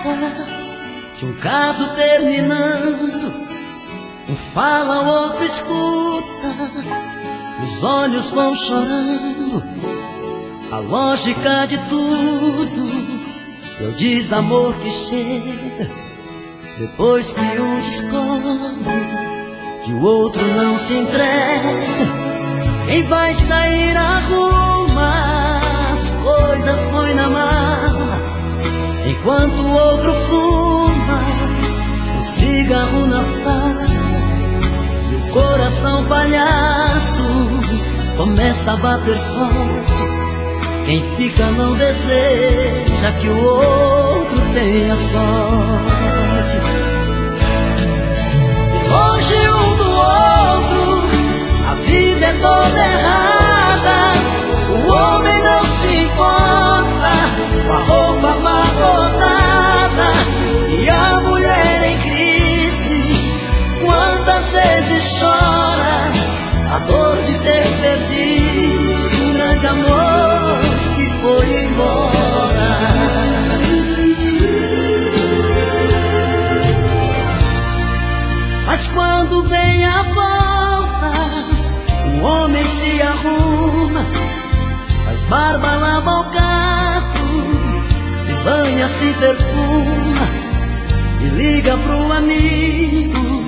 pressa de um caso terminando. Um fala, o outro escuta, os olhos vão chorando. A lógica de tudo é o desamor que chega depois que um descobre que o outro não se entrega. Quem vai sair arruma as coisas, põe na mala, enquanto o outro fuma um cigarro na sala. E o coração palhaço começa a bater forte. Quem fica não deseja que o outro tenha sorte. E longe um do outro, a vida é toda errada. O homem não se importa com a roupa amarrotada e a mulher em crise. Quantas vezes chora a dor de ter perdido um grande amor que foi embora. Mas quando vem a volta, o homem se arruma, faz barba, lava o gato, se banha, se perfuma e liga pro amigo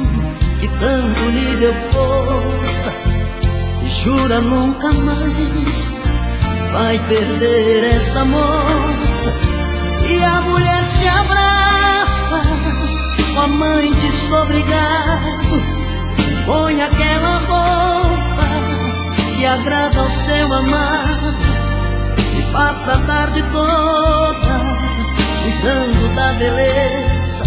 que tanto lhe deu força e jura nunca mais vai perder essa moça. E a mulher se abraça com a mãe desobrigado, põe aquela roupa que agrada ao seu amado e passa a tarde toda cuidando da beleza.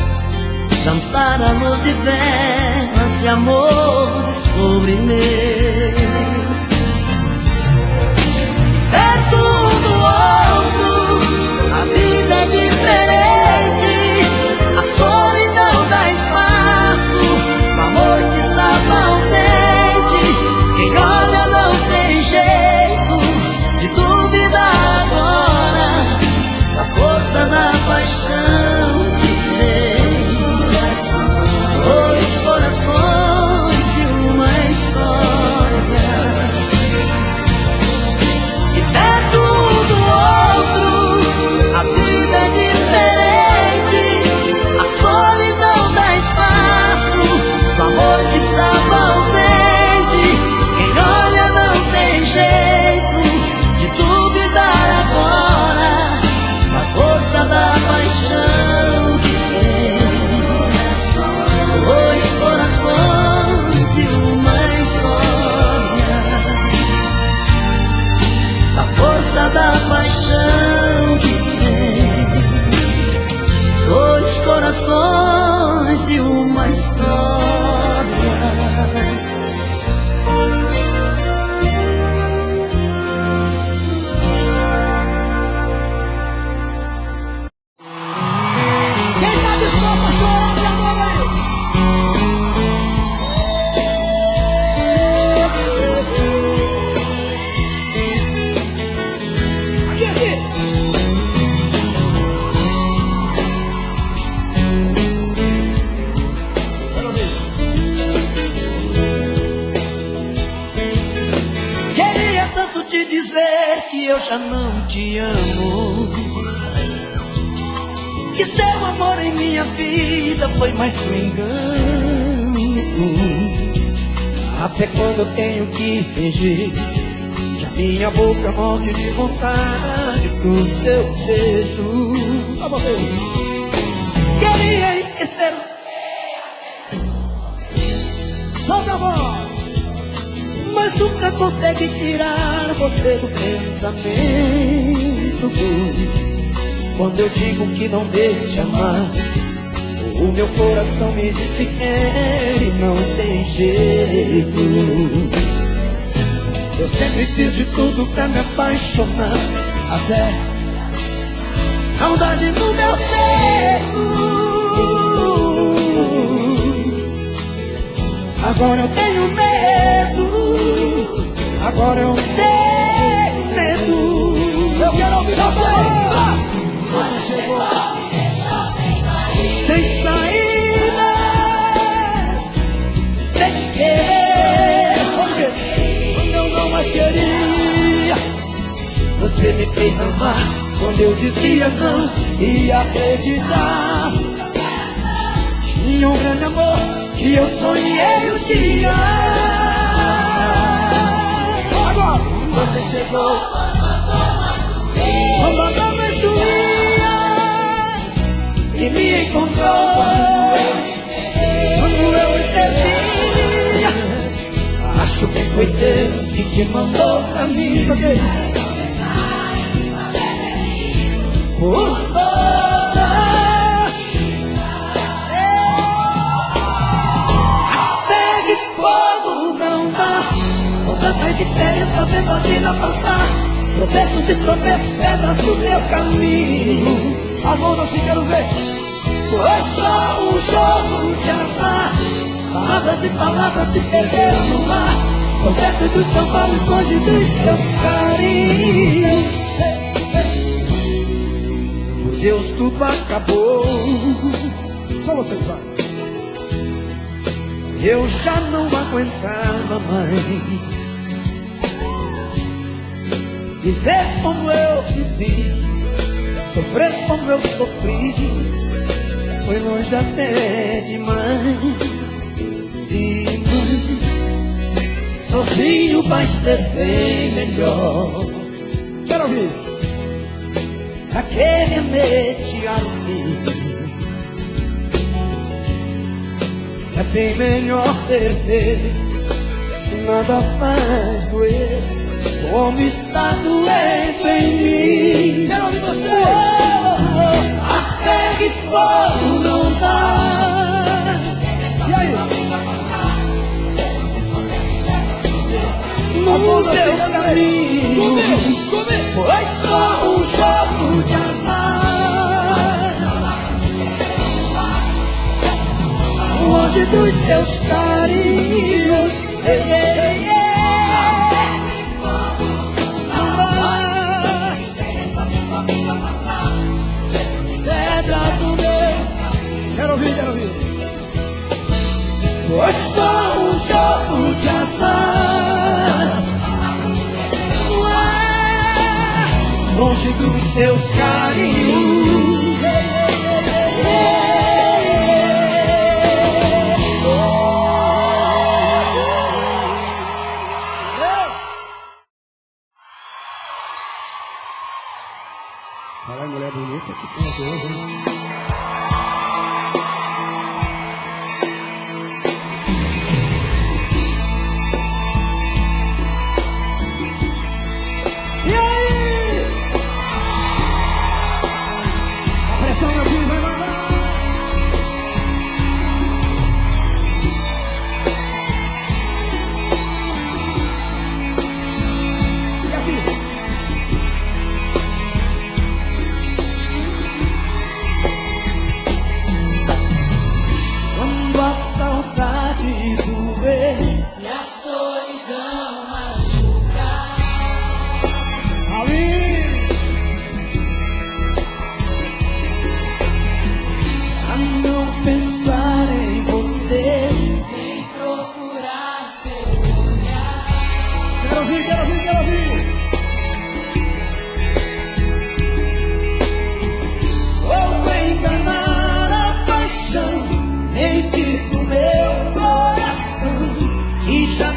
Jantar à luz de velas e amores sobremesa. É tudo outro, a vida é diferente. A solidão dá espaço, o amor que estava ausente. Quem olha não tem jeito de duvidar agora da força da paixão que tem. Dois corações e uma história. E é tudo outro, a vida é diferente. A solidão dá espaço, o amor que estava ausente. Quem olha não tem jeito de duvidar agora a força da paixão que tem. Dois corações e uma história. A força da paixão que tem. Dois corações e uma história. Quem tá disposto a chorar de amor aí? Aqui, aqui. Quero ouvir. Queria tanto te dizer que eu já não te amo, que seu amor em minha vida foi mais que um engano. Até quando eu tenho que fingir que a minha boca morre de vontade pro seu beijo. Só você. Queria esquecer, Solta a voz. mas nunca consegue tirar você do pensamento. Quando eu digo que não devo te amar, o meu coração me diz que quer e não tem jeito. Eu sempre fiz de tudo pra me apaixonar, até saudade no meu peito. agora eu tenho medo, agora eu tenho medo. Eu quero ouvir você. Você chegou, você me fez amar. Quando eu dizia não e acreditar. Tinha um grande amor que eu sonhei um dia. Agora você chegou, abandonou mais doía e me encontrou quando eu devia. Acho que foi Deus que te mandou pra mim. Por toda até que fogo não dá. Vontade de diferença vendo a vida passar. Tropeços e tropeços, pedras no meu caminho. As mãos assim, quero ver. Foi só um jogo de azar. Palavras e palavras se perderam no mar. Tô perto dos seus olhos, longe dos seus carinhos. Por Deus, tudo acabou. Só você vai. Eu já não aguentava mais viver como eu vivi, sofrer como eu sofri. Foi longe até demais. Sozinho vai ser bem melhor. Quero ouvir. Pra que remediar o fim? É bem melhor perder, se nada faz doer, como está doendo em mim. Quero ouvir você. Até que fogo não dá. E aí? No seu caminho foi só um jogo de azar. Longe dos seus carinhos. Pedras do meu. Quero ouvir, quero ouvir. Foi só um jogo de azar. Longe dos seus carinhos. Fala aí, mulher bonita que tem aqui hoje, hein?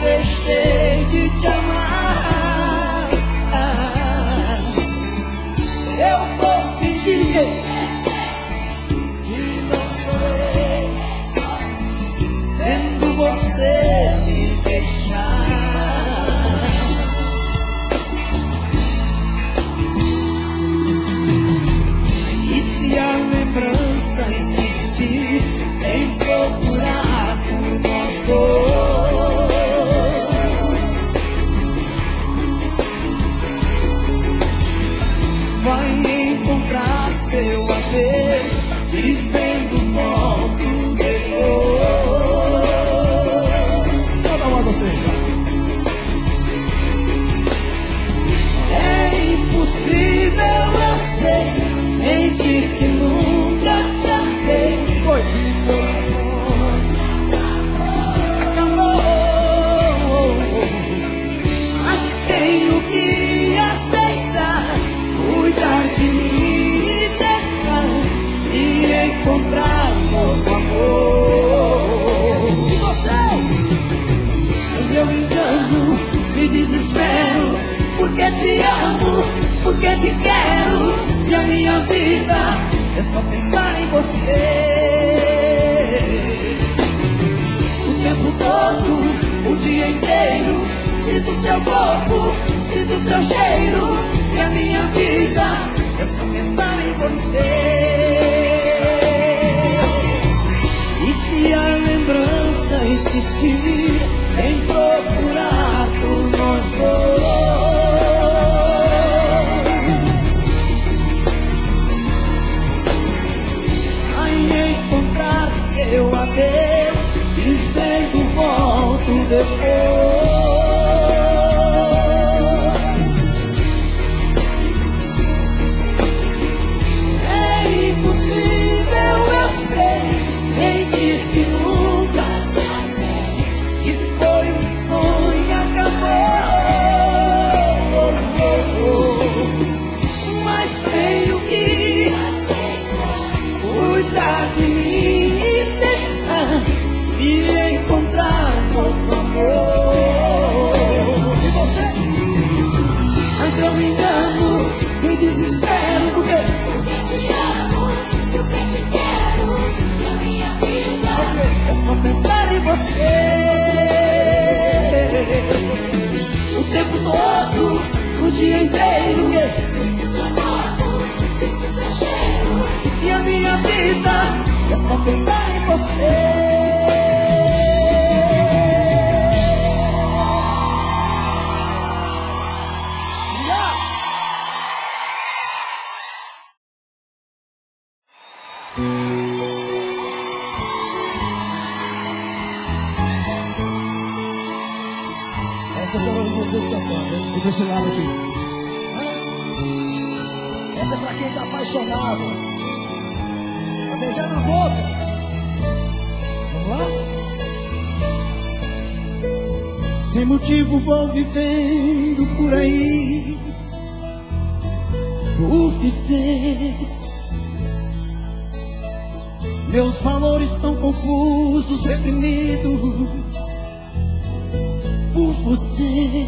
Deixei de te amar. Eu vou fingir que não sou eu. encontrar novo amor. E você? Mas eu me engano, me desespero, porque te amo, porque te quero, e a minha vida é só pensar em você. O tempo todo, o dia inteiro, sinto seu corpo, sinto seu cheiro, e a minha vida é só pensar em você. E se a lembrança insistir em procurar por nós dois, aí encontrar seu adeus, dizendo volto depois. Pensar em você o tempo todo, o dia inteiro. Sinto seu corpo, sinto seu cheiro, e a minha vida é só pensar em você. Essa eu quero ouvir vocês cantando, hein? E desse lado aqui. Essa é pra quem tá apaixonado, pra beijar na boca. Vamos lá? Sem motivo vou vivendo por aí, por viver. Meus valores tão confusos, reprimidos por você.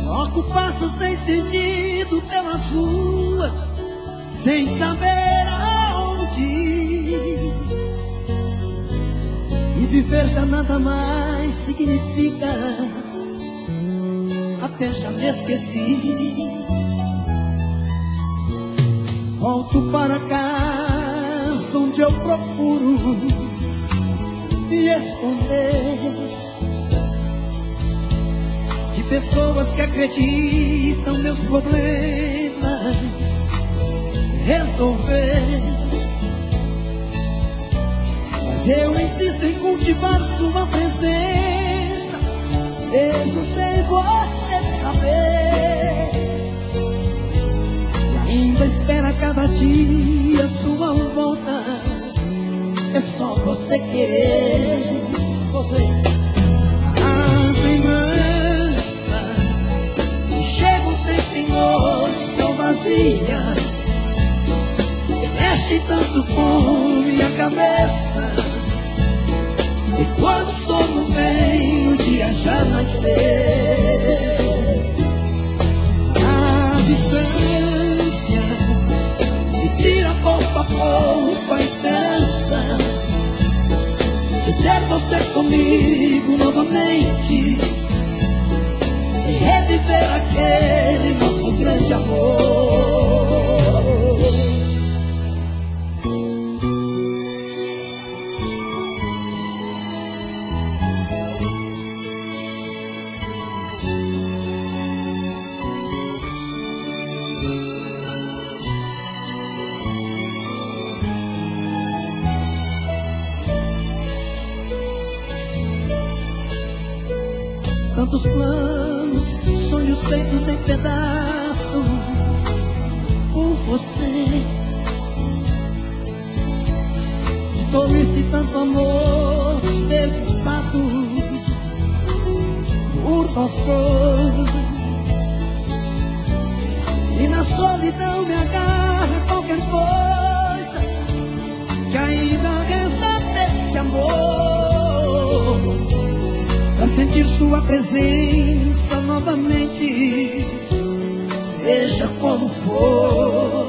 Troco passos sem sentido pelas ruas, sem saber aonde ir. E viver já nada mais significa, até já me esqueci. Volto para casa onde eu procuro me esconder de pessoas que acreditam meus problemas resolver. Mas eu insisto em cultivar sua presença, mesmo sem você saber. E ainda espera cada dia sua volta, é só você querer. Você. As lembranças que chegam sempre em noites tão vazias, que mexe tanto com minha cabeça. E quando o sono vem, o dia já nasceu. A distância me tira pouco a pouco a esperança de ter você comigo novamente e reviver aquele nosso grande amor. Tantos planos, sonhos feitos em pedaços por você. De tolice tanto amor desperdiçado por nós dois. E na solidão me agarra qualquer coisa sentir sua presença novamente, seja como for.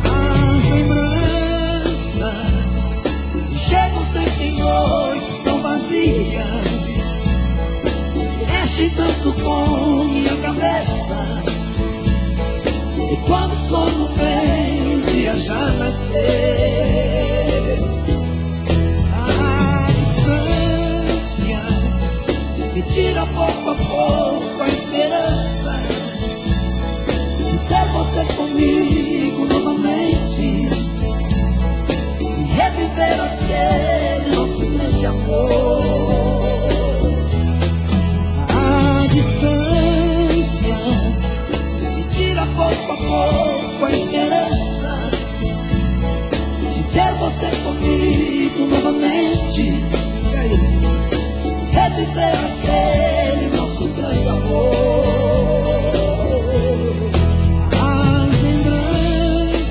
As lembranças chegam sempre em noites tão vazias, mexem tanto com minha cabeça, e quando o sono vem, o dia já nasceu. A distância me tira pouco a pouco a esperança de ter você comigo novamente e reviver aquele nosso grande amor. A distância me tira pouco a pouco a esperança de ter você comigo novamente e reviver aquele nosso grande amor. As lembranças,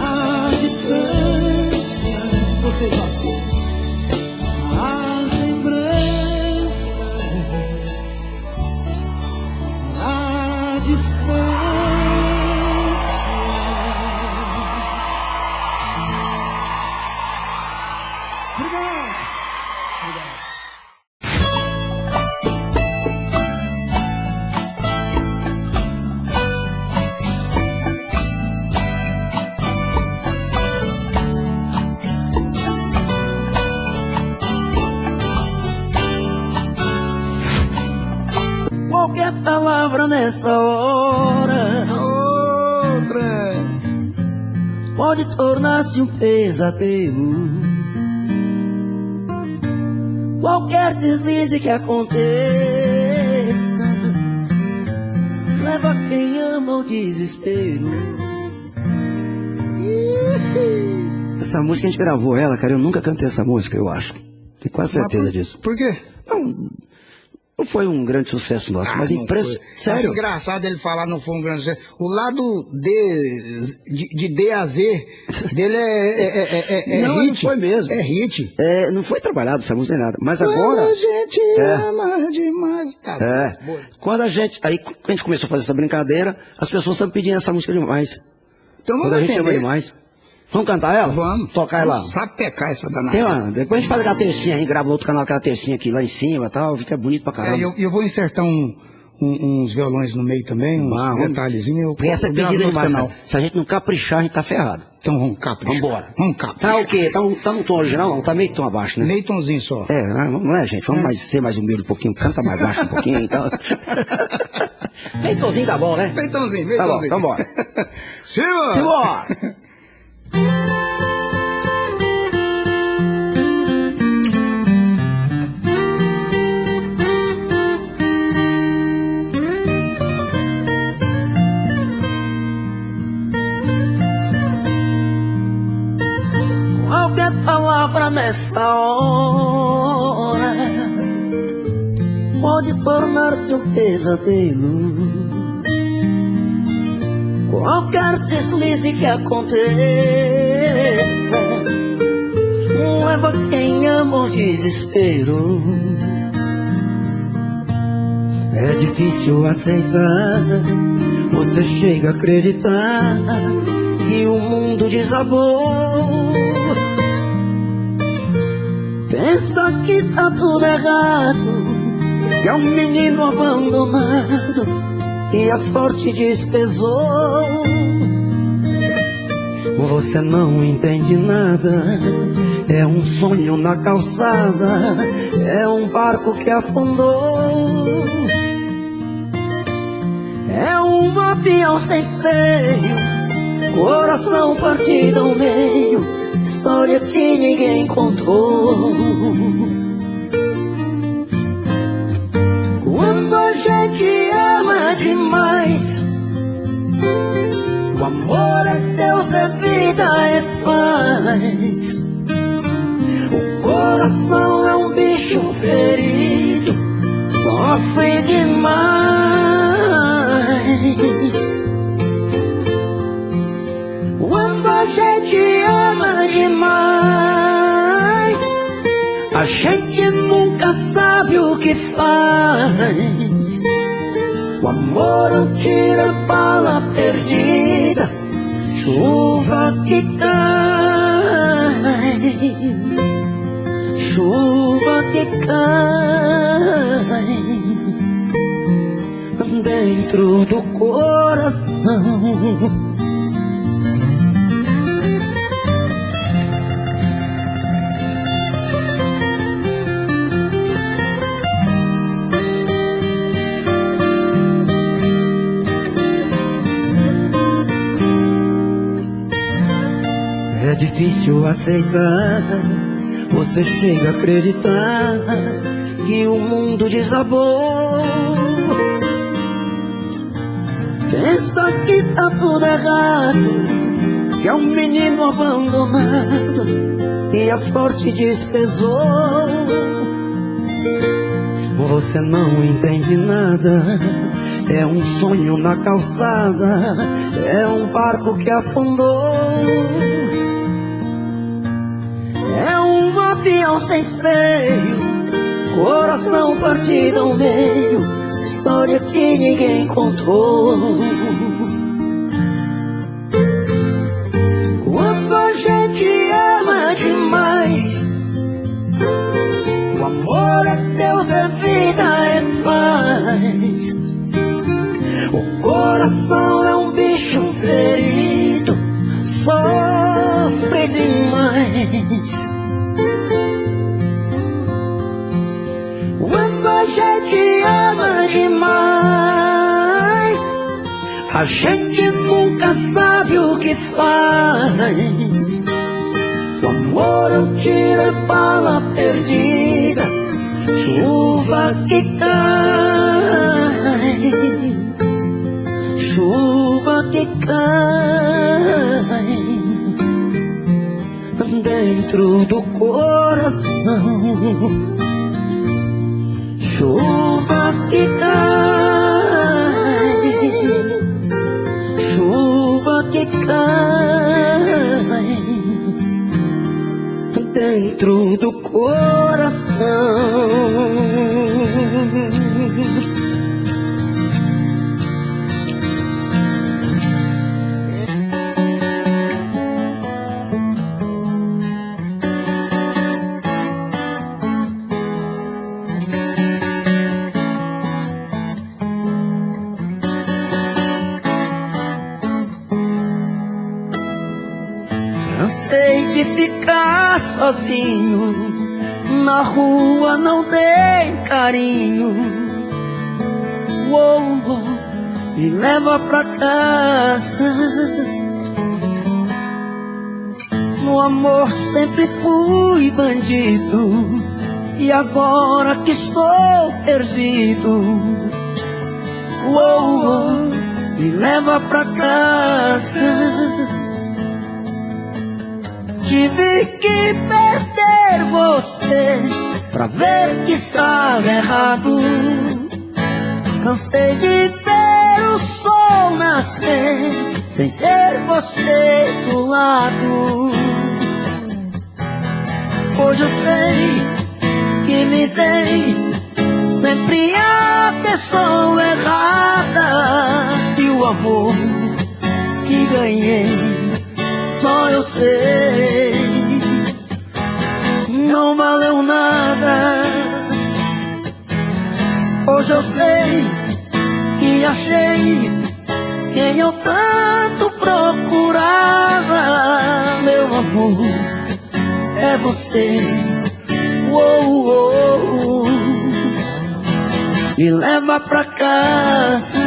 a distância, você vai. As lembranças, a distância. Obrigado. Qualquer palavra nessa hora Outra. pode tornar-se um pesadelo. Qualquer deslize que aconteça leva quem ama ao desespero. Essa música a gente gravou ela, cara. Eu nunca cantei essa música, eu acho. Tenho quase certeza disso. Por quê? Não foi um grande sucesso nosso, mas não foi. sério. Acho engraçado ele falar não foi um grande sucesso. O lado de D a Z dele Não, hit. não foi mesmo. É hit. Não foi trabalhado essa música nem nada. Mas Quando agora. a gente ama demais. Tá, boa. Quando a gente começou a fazer essa brincadeira, as pessoas estão pedindo essa música demais. Então Quando vamos a gente ama atender. demais. Vamos cantar ela? Vamos. Tocar ela. Vamos sapecar essa danada. Tem uma, depois a gente faz aquela tercinha aí, grava outro canal, aquela tercinha aqui lá em cima e tal, fica bonito pra caramba. Eu vou insertar uns violões no meio também, uns detalhezinhos. Porque essa é gravo pedida no outro demais, canal. cara. Se a gente não caprichar, a gente tá ferrado. Então vamos caprichar. Vambora. Vamos caprichar. Tá o quê? Tá no tom original? Não, tá meio tom abaixo, né? Meio tonzinho só. Não é, gente? Vamos ser mais humilde um pouquinho, canta mais baixo um pouquinho e tal. Meio tonzinho tá bom, né? Meio tonzinho, meio Tá bom, tonzinho. então bora. Simbora! Simbora! Qualquer palavra nessa hora pode tornar-se um pesadelo. Qualquer deslize que aconteça leva quem ama ao desespero. É difícil aceitar, você chega a acreditar que o mundo desabou. Pensa que tá tudo errado, que é um menino abandonado e a sorte despesou. Você não entende nada, é um sonho na calçada, é um barco que afundou. É um avião sem freio, coração partido ao meio, história que ninguém contou. Quando a gente ama demais, o amor é Deus, é vida, é paz. O coração é um bicho ferido, sofre demais. Quando a gente ama demais, A gente nunca sabe o que faz. O amor é um tiro, bala perdida, chuva que cai, chuva que cai dentro do coração. É difícil aceitar, você chega a acreditar que o mundo desabou. Pensa que tá tudo errado, que é um menino abandonado e a sorte desprezou. Você não entende nada, é um sonho na calçada, é um barco que afundou. É um avião sem freio, coração partido ao meio, história que ninguém contou. Quando a gente ama demais, o amor é Deus, é vida, é paz. O coração é um bicho ferido, sofre demais. Quando a gente ama demais, a gente nunca sabe o que faz. O amor é um tiro, é bala perdida, chuva que cai, chuva que cai dentro do coração. Chuva que cai, chuva que cai dentro do coração. Cansei de ficar sozinho, na rua não tem carinho. Uou, me leva pra casa. No amor sempre fui bandido, e agora que estou perdido, uou, me leva pra casa. Tive que perder você pra ver que estava errado. Cansei de ver o sol nascer sem ter você do lado. Hoje eu sei que me dei sempre a pessoa errada, e o amor que ganhei só eu sei, não valeu nada. Hoje eu sei que achei quem eu tanto procurava. Meu amor, é você. Uou, uou, me leva pra casa.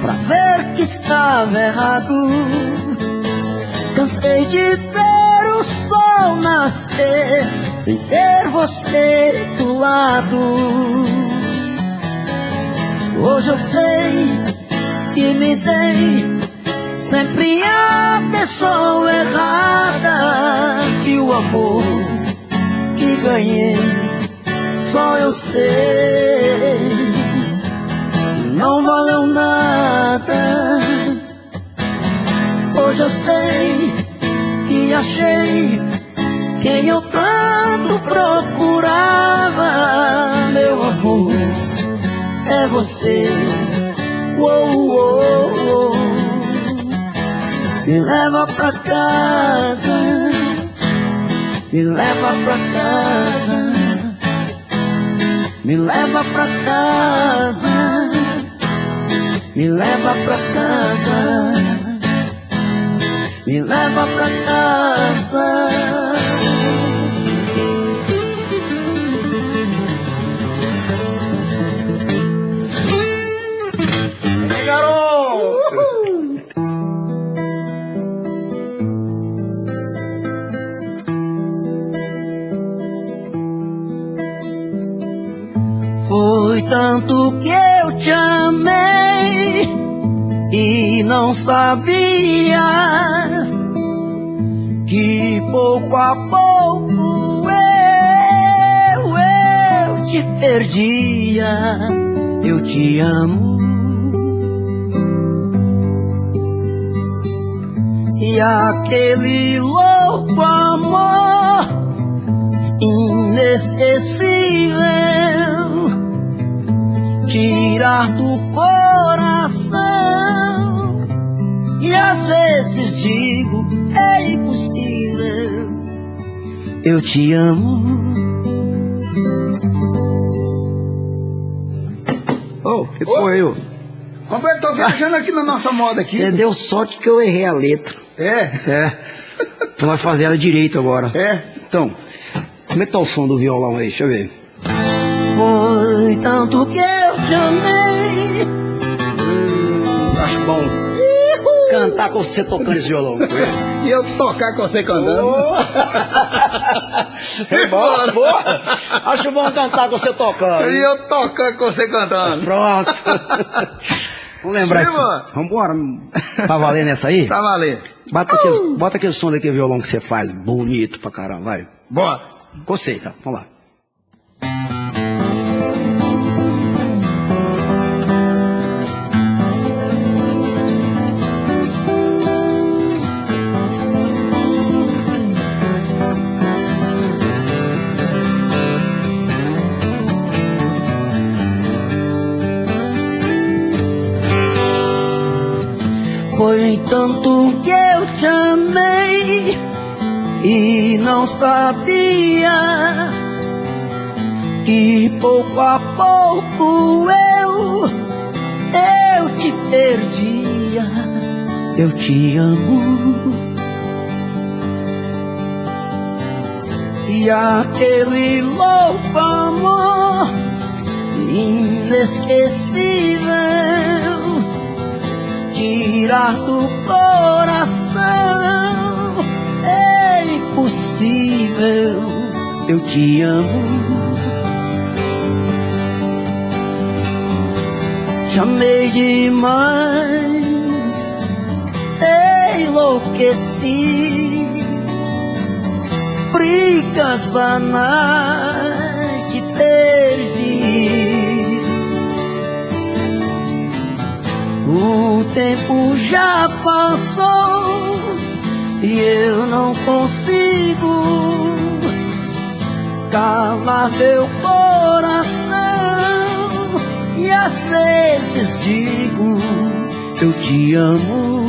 Pra ver que estava errado. Cansei de ver o sol nascer sem ter você do lado. Hoje eu sei que me dei sempre a pessoa errada, que o amor que ganhei só eu sei não valeu nada. Hoje eu sei que achei quem eu tanto procurava. Meu amor, é você. Uou, uou, uou. Me leva pra casa, me leva pra casa, me leva pra casa, me leva pra casa, me leva pra casa. Ei, garoto! Foi tanto que eu te amei e não sabia que pouco a pouco eu te perdia. Eu te amo e aquele louco amor inesquecível tirar do coração. E às vezes digo, é impossível. Eu te amo. Oh, que foi eu? Como é que tô viajando aqui na nossa moda aqui? Você deu sorte que eu errei a letra. É? Tu vai fazer ela direito agora. É? Então, como é que tá o som do violão aí? Deixa eu ver. Foi tanto que eu te amei. Acho bom cantar com você tocando esse violão. E eu tocar com você cantando. Boa, boa. Acho bom cantar com você tocando. E eu tocar com você cantando. Pronto. Vamos lembrar isso. Vamos embora pra valer nessa aí? Pra valer. Bota aquele som daquele violão que você faz. Bonito pra caramba, vai. Bora. Gostei, tá? Vamos lá. Foi tanto que eu te amei e não sabia que pouco a pouco eu te perdia. Eu te amo e aquele louco amor inesquecível tirar do coração é impossível. Eu te amo. Te amei demais, enlouqueci. Brigas banais te perdi. O tempo já passou e eu não consigo calar meu coração. E às vezes digo, eu te amo.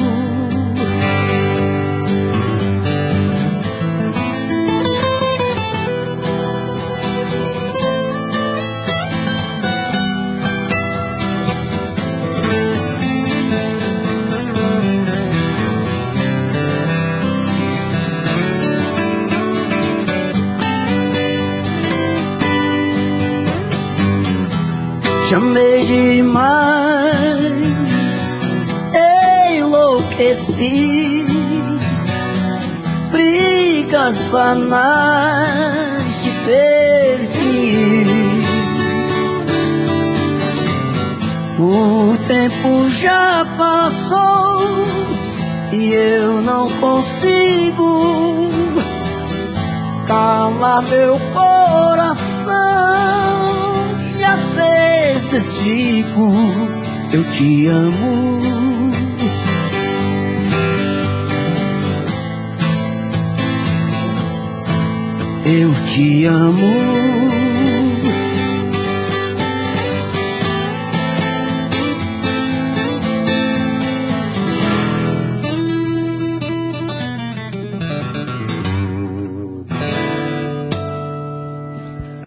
Te amei demais, enlouqueci. Brigas banais te perdi. O tempo já passou e eu não consigo calar meu coração. E às vezes digo, eu te amo. Eu te amo.